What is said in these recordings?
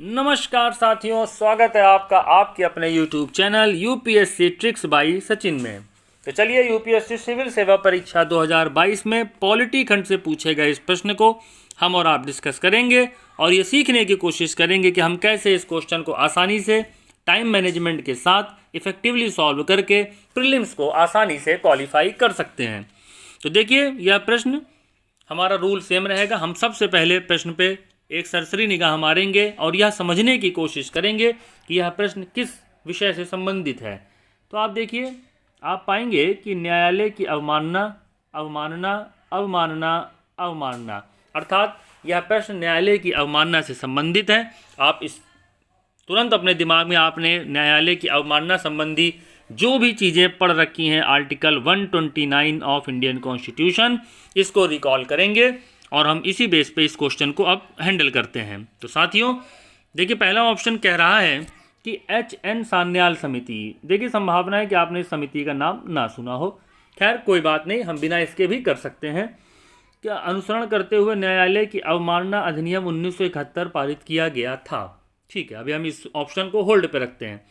नमस्कार साथियों, स्वागत है आपका आपके अपने YouTube channel UPSC tricks by Sachin में। तो चलिए यूपीएससी सिविल सेवा परीक्षा 2022 में पॉलिटी खंड से पूछे गए इस प्रश्न को हम और आप डिस्कस करेंगे और ये सीखने की कोशिश करेंगे कि हम कैसे इस क्वेश्चन को आसानी से टाइम मैनेजमेंट के साथ इफेक्टिवली सॉल्व करके प्रीलिम्स को आसानी से क्वालिफाई कर सकते हैं। तो देखिए, यह प्रश्न हमारा रूल सेम रहेगा। हम सबसे पहले प्रश्न पे एक सरसरी निगाह मारेंगे और यह समझने की कोशिश करेंगे कि यह प्रश्न किस विषय से संबंधित है। तो आप देखिए, आप पाएंगे कि न्यायालय की अवमानना अवमानना अवमानना अवमानना, अर्थात यह प्रश्न न्यायालय की अवमानना से संबंधित है। आप इस तुरंत अपने दिमाग में आपने न्यायालय की अवमानना संबंधी जो भी चीज़ें पढ़ रखी हैं आर्टिकल 129 ऑफ इंडियन कॉन्स्टिट्यूशन, इसको रिकॉल करेंगे और हम इसी बेस पे इस क्वेश्चन को अब हैंडल करते हैं। तो साथियों देखिए, पहला ऑप्शन कह रहा है कि HN सान्याल समिति। देखिए, संभावना है कि आपने इस समिति का नाम ना सुना हो। खैर कोई बात नहीं, हम बिना इसके भी कर सकते हैं। क्या अनुसरण करते हुए न्यायालय की अवमानना अधिनियम 1971 पारित किया गया था। ठीक है, अभी हम इस ऑप्शन को होल्ड पे रखते हैं।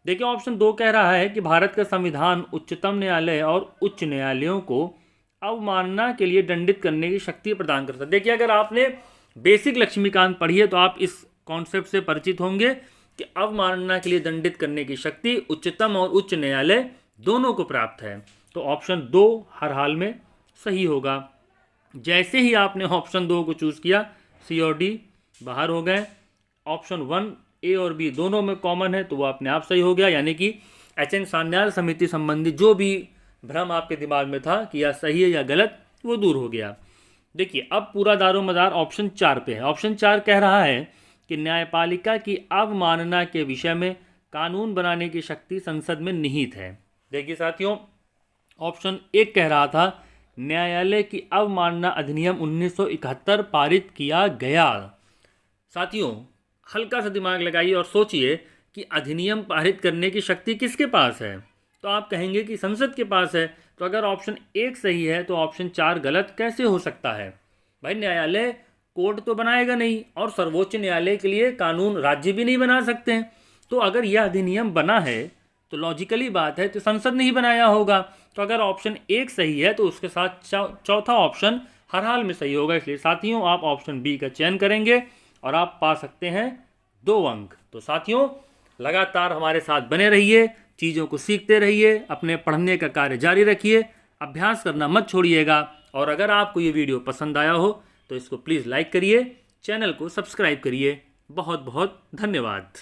देखिए, ऑप्शन 2 कह रहा है कि भारत का संविधान उच्चतम न्यायालय और उच्च न्यायालयों को अवमानना के लिए दंडित करने की शक्ति प्रदान करता है। देखिए, अगर आपने बेसिक लक्ष्मीकांत पढ़ी है तो आप इस कॉन्सेप्ट से परिचित होंगे कि अवमानना के लिए दंडित करने की शक्ति उच्चतम और उच्च न्यायालय दोनों को प्राप्त है। तो ऑप्शन 2 हर हाल में सही होगा। जैसे ही आपने ऑप्शन 2 को चूज़ किया, सी और डी बाहर हो गए। ऑप्शन 1 ए और बी दोनों में कॉमन है तो वो अपने आप सही हो गया, यानी कि HN सान्याल समिति संबंधी जो भी भ्रम आपके दिमाग में था कि यह सही है या गलत, वो दूर हो गया। देखिए, अब पूरा दारोमदार ऑप्शन 4 पे है। ऑप्शन 4 कह रहा है कि न्यायपालिका की अवमानना के विषय में कानून बनाने की शक्ति संसद में निहित है। देखिए साथियों, ऑप्शन 1 कह रहा था न्यायालय की अवमानना अधिनियम 1971 पारित किया गया। साथियों हल्का सा दिमाग लगाइए और सोचिए कि अधिनियम पारित करने की शक्ति किसके पास है। तो आप कहेंगे कि संसद के पास है। तो अगर ऑप्शन 1 सही है तो ऑप्शन 4 गलत कैसे हो सकता है। भाई, न्यायालय कोर्ट तो बनाएगा नहीं और सर्वोच्च न्यायालय के लिए कानून राज्य भी नहीं बना सकते हैं। तो अगर यह अधिनियम बना है तो लॉजिकली बात है तो संसद ने ही बनाया होगा। तो अगर ऑप्शन 1 सही है तो उसके साथ चौथा ऑप्शन हर हाल में सही होगा। इसलिए साथियों आप ऑप्शन बी का चयन करेंगे और आप पा सकते हैं 2 अंक। तो साथियों लगातार हमारे साथ बने रहिए, चीज़ों को सीखते रहिए, अपने पढ़ने का कार्य जारी रखिए, अभ्यास करना मत छोड़िएगा। और अगर आपको ये वीडियो पसंद आया हो तो इसको प्लीज़ लाइक करिए, चैनल को सब्सक्राइब करिए। बहुत बहुत धन्यवाद।